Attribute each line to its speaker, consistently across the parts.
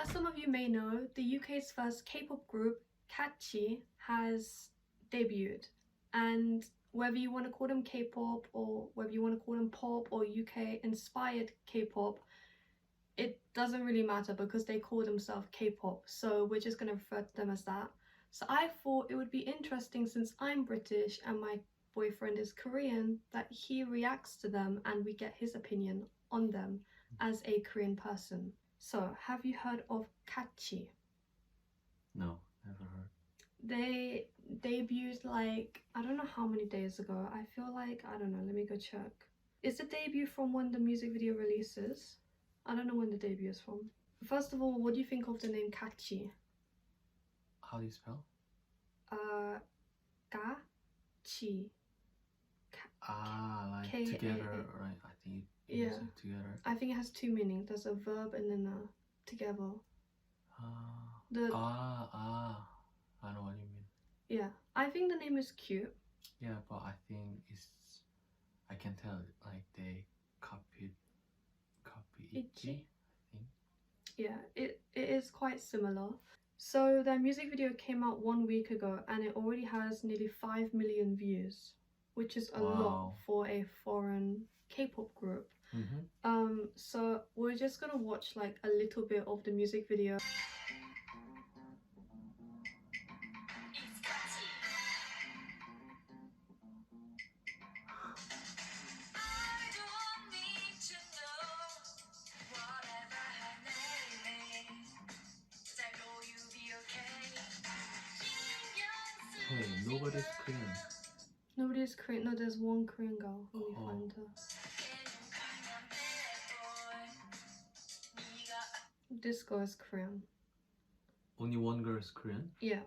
Speaker 1: As some of you may know, the UK's first K-pop group, Catchee, has debuted. And whether you want to call them K-pop or whether you want to call them pop or UK-inspired K-pop, it doesn't really matter because they call themselves K-pop. So we're just going to refer to them as that. So I thought it would be interesting, since I'm British and my boyfriend is Korean, that he reacts to them and we get his opinion on them as a Korean person. So, have you heard of Catchy?
Speaker 2: No, never heard.
Speaker 1: They debuted like, I don't know how many days ago. I feel like, I don't know, let me go check. Is the debut from when the music video releases? I don't know when the debut is from. First of all, what do you think of the name Catchy?
Speaker 2: How do you spell?
Speaker 1: KAACHI.
Speaker 2: Like
Speaker 1: K-A-A.
Speaker 2: together, right? I think you use it together.
Speaker 1: I think it has two meanings. There's a verb and then a together.
Speaker 2: I know what you mean.
Speaker 1: Yeah, I think the name is cute.
Speaker 2: Yeah, but I think I can tell like they copied Itchy, I think.
Speaker 1: Yeah, it is quite similar. So their music video came out 1 week ago and it already has nearly 5 million views, which is a lot for a foreign K-pop group. So we're just gonna watch like a little bit of the music video.
Speaker 2: Hey, nobody's Korean.
Speaker 1: Nobody's Korean. No, there's one Korean girl. Let me find her. This girl is Korean.
Speaker 2: Only one girl is Korean?
Speaker 1: Yeah.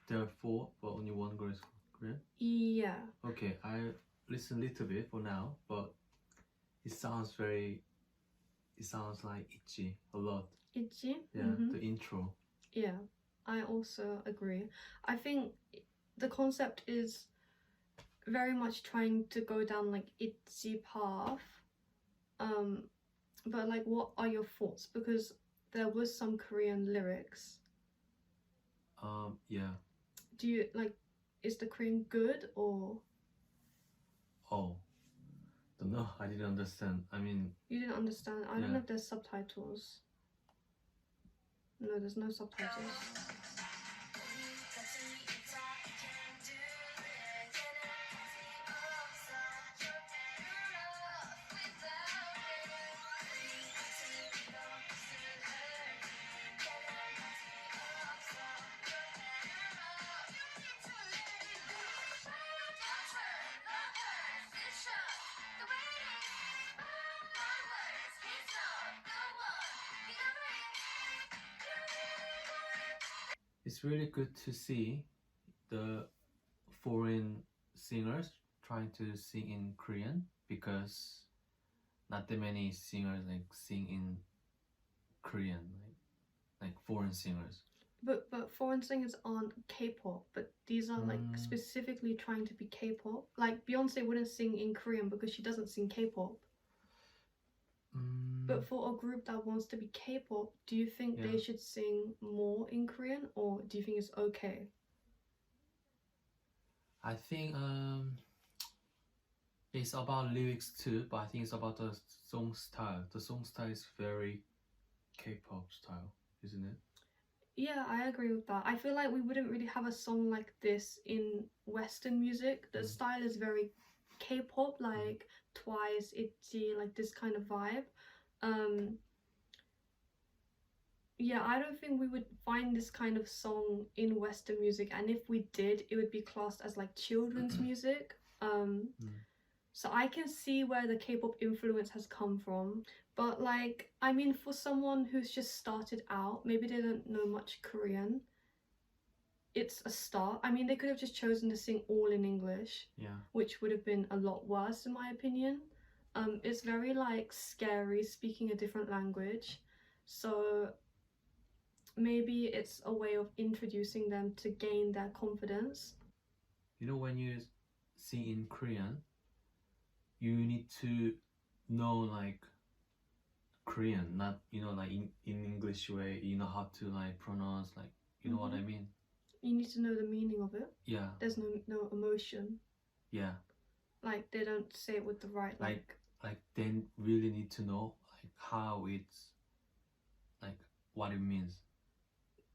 Speaker 2: There are four, but only one girl is Korean?
Speaker 1: Yeah.
Speaker 2: Okay, I listen a little bit for now, but it sounds like Itchy a lot.
Speaker 1: Itchy?
Speaker 2: Yeah, the intro.
Speaker 1: Yeah, I also agree. I think the concept is very much trying to go down like Itchy path. But like, what are your thoughts? Because there was some Korean lyrics.
Speaker 2: Yeah.
Speaker 1: Do you like, is the Korean good or?
Speaker 2: Oh, don't know. I didn't understand. I mean,
Speaker 1: you didn't understand? I don't know if there's subtitles. No, there's no subtitles.
Speaker 2: It's really good to see the foreign singers trying to sing in Korean, because not that many singers like sing in Korean, like foreign singers.
Speaker 1: But foreign singers aren't K-pop, but these are like specifically trying to be K-pop. Like Beyonce wouldn't sing in Korean because she doesn't sing K-pop. But for a group that wants to be K-pop, do you think they should sing more in Korean, or do you think it's okay?
Speaker 2: I think it's about lyrics too, but I think it's about the song style. The song style is very K-pop style, isn't it?
Speaker 1: Yeah, I agree with that. I feel like we wouldn't really have a song like this in Western music. The style is very K-pop, like Twice, ITZY, like this kind of vibe. Yeah, I don't think we would find this kind of song in Western music, and if we did, it would be classed as like children's music. So I can see where the K-pop influence has come from, but like, I mean, for someone who's just started out, maybe they don't know much Korean, it's a start. I mean, they could have just chosen to sing all in English, which would have been a lot worse in my opinion. It's very like scary speaking a different language, so maybe it's a way of introducing them to gain their confidence.
Speaker 2: You know, when you sing in Korean, you need to know like Korean, not like in English way. You know how to like pronounce, like you know what I mean.
Speaker 1: You need to know the meaning of it.
Speaker 2: Yeah.
Speaker 1: There's no emotion.
Speaker 2: Yeah.
Speaker 1: Like they don't say it with the right
Speaker 2: like they really need to know like how it's like what it means,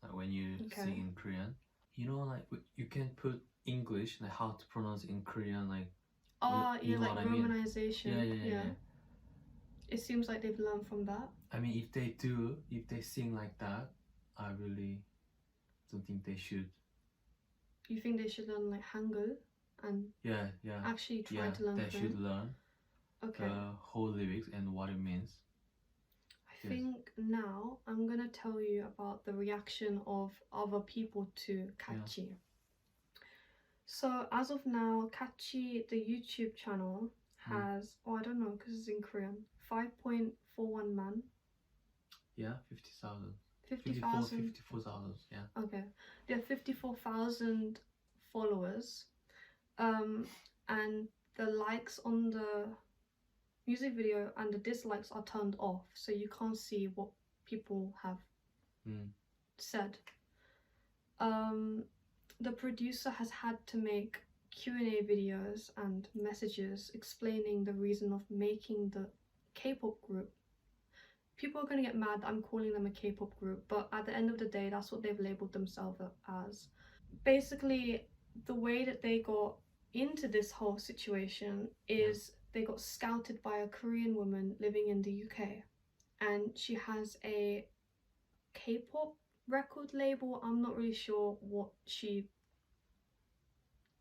Speaker 2: like when you sing in Korean. Like you can put English, like how to pronounce in Korean, like
Speaker 1: yeah,
Speaker 2: know
Speaker 1: like
Speaker 2: what I mean?
Speaker 1: romanization.
Speaker 2: Yeah.
Speaker 1: It seems like they've learned from that.
Speaker 2: I mean, if they sing like that, I really don't think they should.
Speaker 1: You think they should learn like Hangul and
Speaker 2: Yeah
Speaker 1: actually try to learn
Speaker 2: they
Speaker 1: Korean?
Speaker 2: should learn the whole lyrics and what it means.
Speaker 1: I think now I'm gonna tell you about the reaction of other people to Catchee. So as of now, Catchee, the YouTube channel, has I don't know because it's in Korean, 5.41 man.
Speaker 2: Yeah, 50,000.
Speaker 1: 50,000.
Speaker 2: 54,000. Yeah.
Speaker 1: Okay, they have 54,000 followers, and the likes on the music video and the dislikes are turned off, so you can't see what people have said. The producer has had to make Q&A videos and messages explaining the reason of making the K-pop group. People are going to get mad that I'm calling them a K-pop group, but at the end of the day, that's what they've labeled themselves as. Basically, the way that they got into this whole situation is they got scouted by a Korean woman living in the UK, and she has a K-pop record label. I'm not really sure what she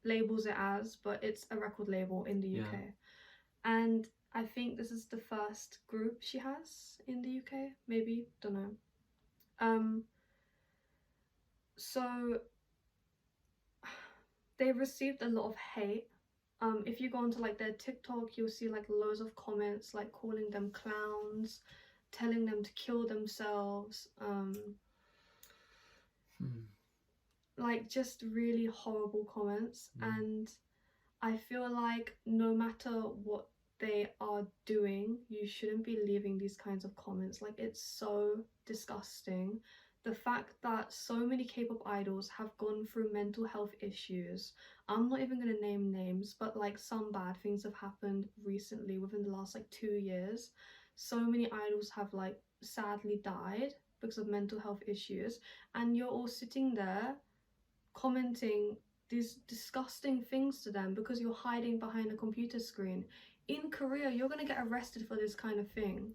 Speaker 1: labels it as, but it's a record label in the UK. And I think this is the first group she has in the UK, maybe, don't know. So they've received a lot of hate. If you go onto like their TikTok, you'll see like loads of comments like calling them clowns, telling them to kill themselves, like just really horrible comments. And I feel like no matter what they are doing, you shouldn't be leaving these kinds of comments. Like, it's so disgusting. The fact that so many K-pop idols have gone through mental health issues. I'm not even going to name names, but like some bad things have happened recently within the last like 2 years. So many idols have like sadly died because of mental health issues, and you're all sitting there commenting these disgusting things to them because you're hiding behind a computer screen. In Korea, you're gonna get arrested for this kind of thing.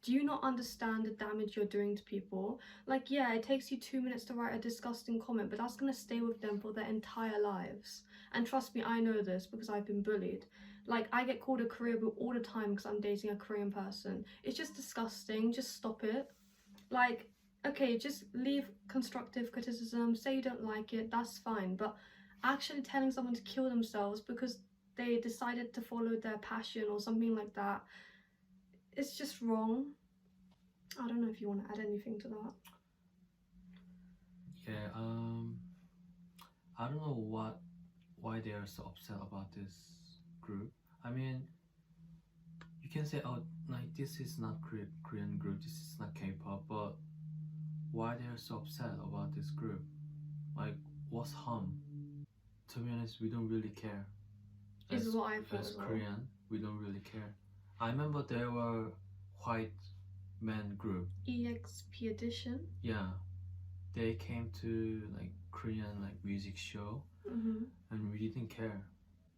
Speaker 1: Do you not understand the damage you're doing to people? Like, yeah, it takes you 2 minutes to write a disgusting comment, but that's gonna stay with them for their entire lives. And trust me, I know this because I've been bullied. Like, I get called a Korea boo all the time because I'm dating a Korean person. It's just disgusting. Just stop it. Like, okay, just leave constructive criticism, say you don't like it, that's fine, but actually telling someone to kill themselves because they decided to follow their passion or something like that, it's just wrong. I don't know if you want to add anything to that.
Speaker 2: Yeah, I don't know why they are so upset about this group. I mean, you can say, oh, like this is not Korean group, this is not K-pop, but why they are so upset about this group? Like, what's harm? To be honest, we don't really care.
Speaker 1: Is what I thought
Speaker 2: as
Speaker 1: as well.
Speaker 2: Korean, we don't really care. I remember there were white men group.
Speaker 1: EXP edition.
Speaker 2: Yeah, they came to like Korean like music show, and we didn't care.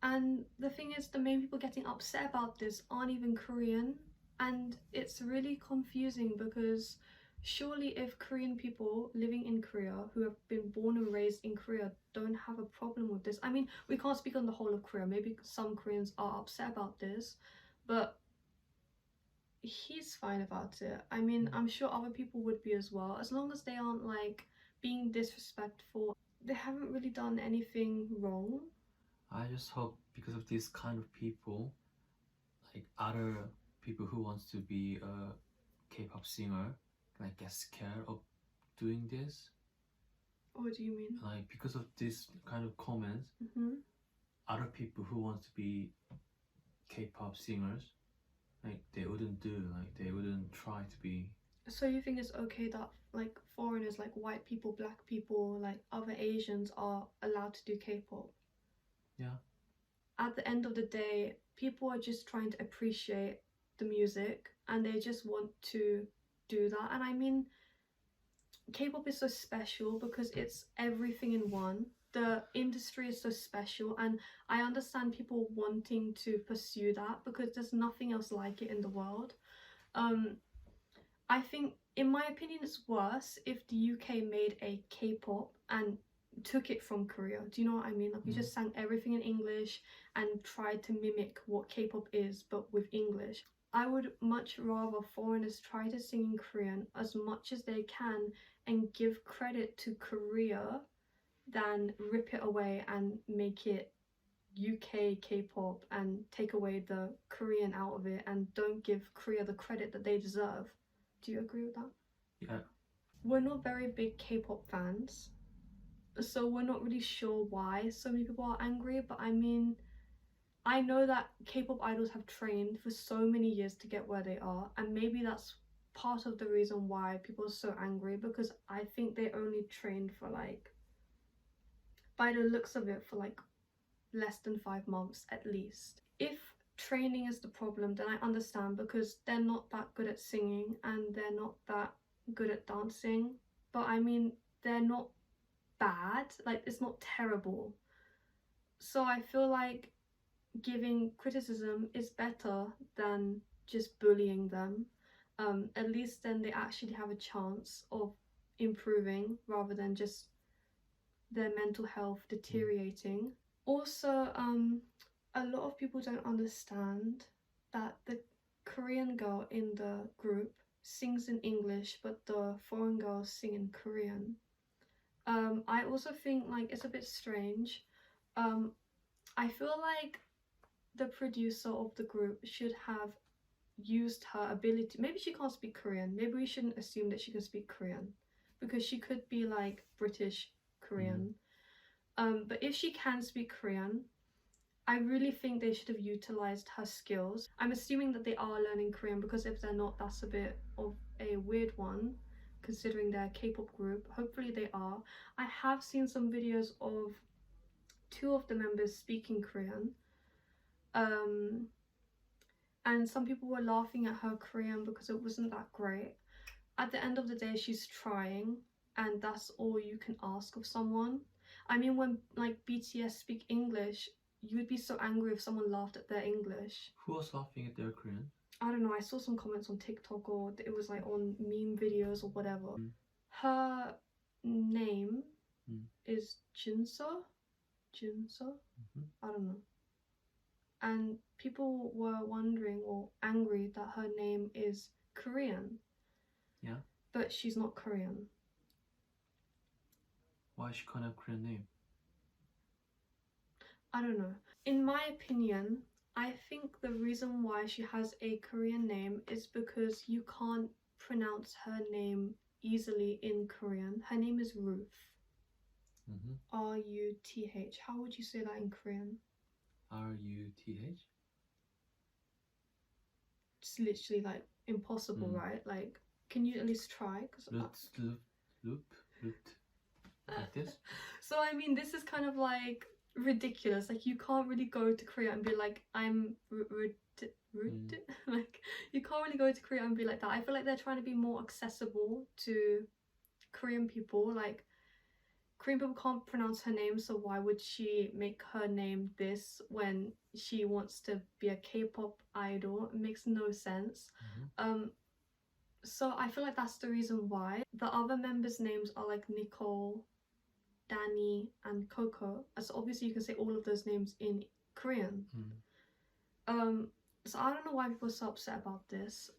Speaker 1: And the thing is, the main people getting upset about this aren't even Korean, and it's really confusing because surely if Korean people living in Korea who have been born and raised in Korea don't have a problem with this. I mean, we can't speak on the whole of Korea. Maybe some Koreans are upset about this, but he's fine about it. I mean, I'm sure other people would be as well, as long as they aren't like being disrespectful. They haven't really done anything wrong.
Speaker 2: I just hope because of this kind of people, like other people who wants to be a K-pop singer, like get scared of doing this.
Speaker 1: What do you mean?
Speaker 2: Like because of this kind of comments, other people who want to be K-pop singers like they wouldn't do, like they wouldn't try to be.
Speaker 1: So you think it's okay that like foreigners, like white people, black people, like other Asians are allowed to do K-pop?
Speaker 2: Yeah.
Speaker 1: At the end of the day, people are just trying to appreciate the music and they just want to do that. And I mean, K-pop is so special because it's everything in one. The industry is so special, and I understand people wanting to pursue that because there's nothing else like it in the world. Um, I think, in my opinion, it's worse if the UK made a K-pop and took it from Korea. Do you know what I mean? Like we just sang everything in English and tried to mimic what K-pop is, but with English. I would much rather foreigners try to sing in Korean as much as they can and give credit to Korea than rip it away and make it UK K-pop and take away the Korean out of it and don't give Korea the credit that they deserve. Do you agree with that?
Speaker 2: Yeah.
Speaker 1: We're not very big K-pop fans, so we're not really sure why so many people are angry, but I mean, I know that K-pop idols have trained for so many years to get where they are, and maybe that's part of the reason why people are so angry, because I think they only trained for like, by the looks of it, for like less than 5 months at least. If training is the problem, then I understand because they're not that good at singing and they're not that good at dancing. But I mean, they're not bad, like it's not terrible. So I feel like giving criticism is better than just bullying them. At least then they actually have a chance of improving rather than just their mental health deteriorating. Also, a lot of people don't understand that the Korean girl in the group sings in English, but the foreign girls sing in Korean. I also think like it's a bit strange. I feel like the producer of the group should have used her ability. Maybe she can't speak Korean. Maybe we shouldn't assume that she can speak Korean because she could be like British Korean. But if she can speak Korean, I really think they should have utilized her skills. I'm assuming that they are learning Korean because if they're not, that's a bit of a weird one considering they're a K-pop group. Hopefully they are. I have seen some videos of two of the members speaking Korean. And some people were laughing at her Korean because it wasn't that great. At the end of the day, she's trying, and that's all you can ask of someone. I mean, when like BTS speak English, you would be so angry if someone laughed at their English.
Speaker 2: Who was laughing at their Korean?
Speaker 1: I don't know, I saw some comments on TikTok or it was like on meme videos or whatever. Her name is Jinso? I don't know. And people were wondering or angry that her name is Korean.
Speaker 2: Yeah.
Speaker 1: But she's not Korean.
Speaker 2: Why she can't have Korean name?
Speaker 1: I don't know. In my opinion, I think the reason why she has a Korean name is because you can't pronounce her name easily in Korean. Her name is Ruth. R-U-T-H. How would you say that in Korean?
Speaker 2: R-U-T-H?
Speaker 1: It's literally like impossible, right? Like, can you at least try?
Speaker 2: Loop. Like this?
Speaker 1: So I mean, this is kind of like ridiculous. Like you can't really go to Korea and be like, I'm like you can't really go to Korea and be like that. I feel like they're trying to be more accessible to Korean people. Like Korean people can't pronounce her name, so why would she make her name this when she wants to be a K-pop idol? It makes no sense. So I feel like that's the reason why. The other members' names are like Nicole, Danny, and Coco. So obviously you can say all of those names in Korean. So I don't know why people are so upset about this.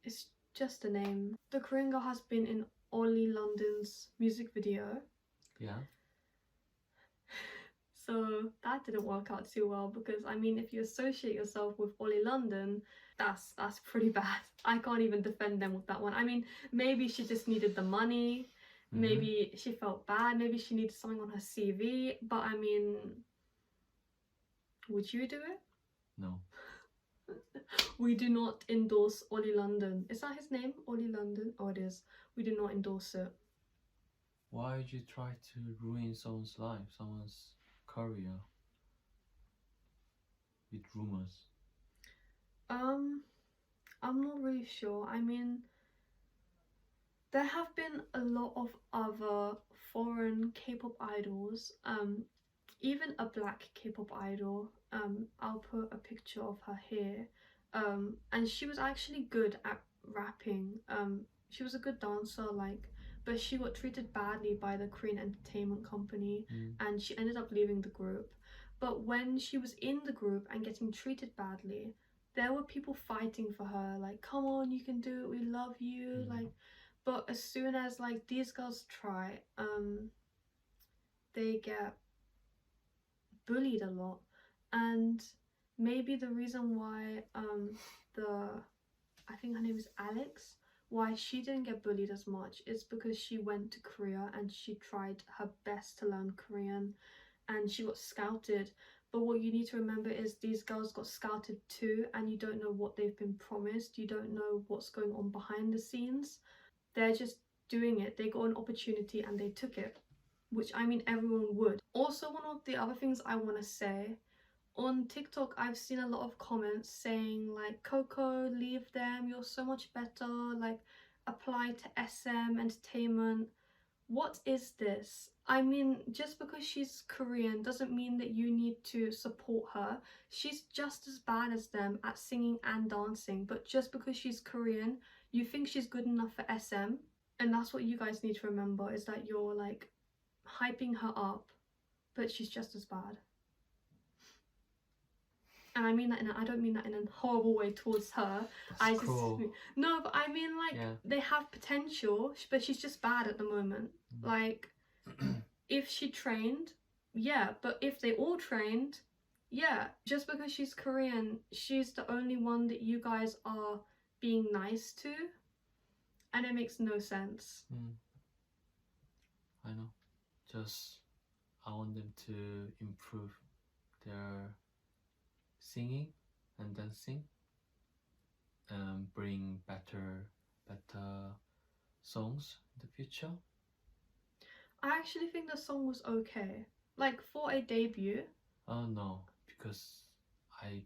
Speaker 1: It's just a name. The Korean girl has been in Ollie London's music video.
Speaker 2: Yeah.
Speaker 1: So that didn't work out too well because I mean, if you associate yourself with Ollie London, that's pretty bad. I can't even defend them with that one. I mean, maybe she just needed the money. Maybe she felt bad. Maybe she needed something on her CV. But I mean, would you do it?
Speaker 2: No.
Speaker 1: We do not endorse Ollie London. Is that his name? Ollie London? Oh, it is. We do not endorse it.
Speaker 2: Why would you try to ruin someone's life, someone's career with rumors?
Speaker 1: I'm not really sure. I mean, there have been a lot of other foreign K-pop idols, even a black K-pop idol. I'll put a picture of her here. And she was actually good at rapping. She was a good dancer, like, but she got treated badly by the Korean entertainment company, and she ended up leaving the group. But when she was in the group and getting treated badly, there were people fighting for her, like, come on, you can do it, we love you, like. But as soon as like these girls try, they get bullied a lot. And maybe the reason why the I think her name is Alex, why she didn't get bullied as much is because she went to Korea and she tried her best to learn Korean, and she got scouted. But what you need to remember is these girls got scouted too, and you don't know what they've been promised, you don't know what's going on behind the scenes. They're just doing it. They got an opportunity and they took it, which I mean everyone would. Also, one of the other things I want to say, on TikTok I've seen a lot of comments saying like, Coco, leave them, you're so much better, like apply to SM Entertainment. What is this? I mean, just because she's Korean doesn't mean that you need to support her. She's just as bad as them at singing and dancing, but just because she's Korean, you think she's good enough for SM. And that's what you guys need to remember, is that you're like hyping her up, but she's just as bad. And I mean that I don't mean that in a horrible way towards her.
Speaker 2: That's cruel.
Speaker 1: No, but I mean like, they have potential, but she's just bad at the moment. Like, if she trained, yeah, but if they all trained, yeah, just because she's Korean, she's the only one that you guys are being nice to, and it makes no sense.
Speaker 2: I know. Just I want them to improve their singing and dancing, and bring better songs in the future.
Speaker 1: I actually think the song was okay, like for a debut.
Speaker 2: Oh no, because I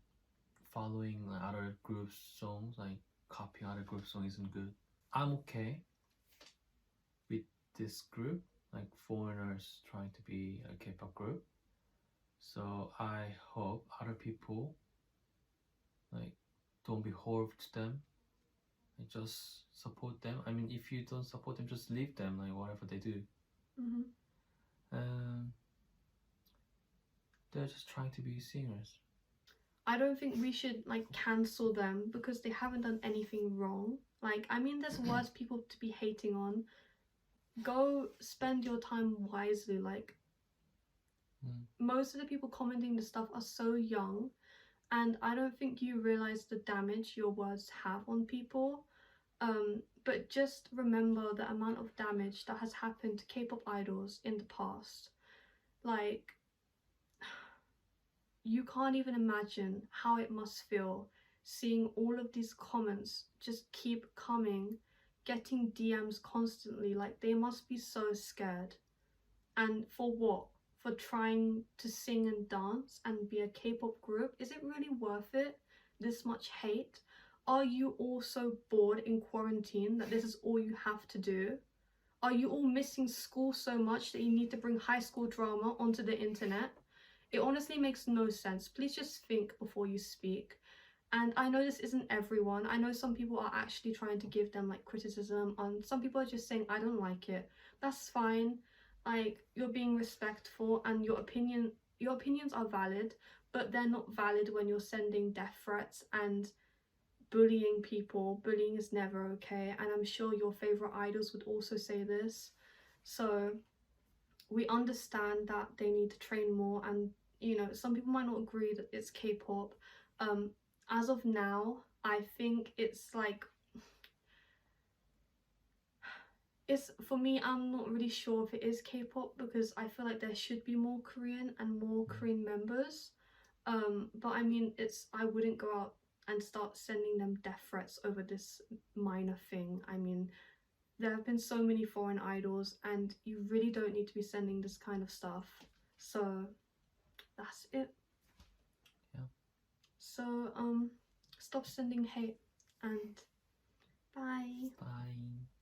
Speaker 2: following other groups' songs, like copying other groups' songs isn't good. I'm okay with this group, like foreigners trying to be a K-pop group. So I hope other people like don't be horrible to them. Like, just support them. I mean, if you don't support them, just leave them. Like whatever they do. They're just trying to be singers.
Speaker 1: I don't think we should like cancel them because they haven't done anything wrong. Like, I mean, there's worse people to be hating on. Go spend your time wisely. Like, most of the people commenting the stuff are so young, and I don't think you realize the damage your words have on people. But just remember the amount of damage that has happened to K-pop idols in the past. Like, you can't even imagine how it must feel seeing all of these comments just keep coming, getting DMs constantly. Like, they must be so scared. And for what? For trying to sing and dance and be a K-pop group? Is it really worth it? This much hate? Are you all so bored in quarantine that this is all you have to do? Are you all missing school so much that you need to bring high school drama onto the internet? It honestly makes no sense. Please just think before you speak. And I know this isn't everyone. I know some people are actually trying to give them like criticism, and some people are just saying, I don't like it. That's fine. Like, you're being respectful, and your opinions are valid, but they're not valid when you're sending death threats and bullying people. Bullying is never okay, and I'm sure your favorite idols would also say this. So we understand that they need to train more, and you know, some people might not agree that it's K-pop. As of now, I think it's like, it's, for me, I'm not really sure if it is K-pop, because I feel like there should be more Korean and more Korean members. But I mean, I wouldn't go out and start sending them death threats over this minor thing. I mean, there have been so many foreign idols, and you really don't need to be sending this kind of stuff. So that's it.
Speaker 2: Yeah.
Speaker 1: So stop sending hate, and bye.
Speaker 2: Bye.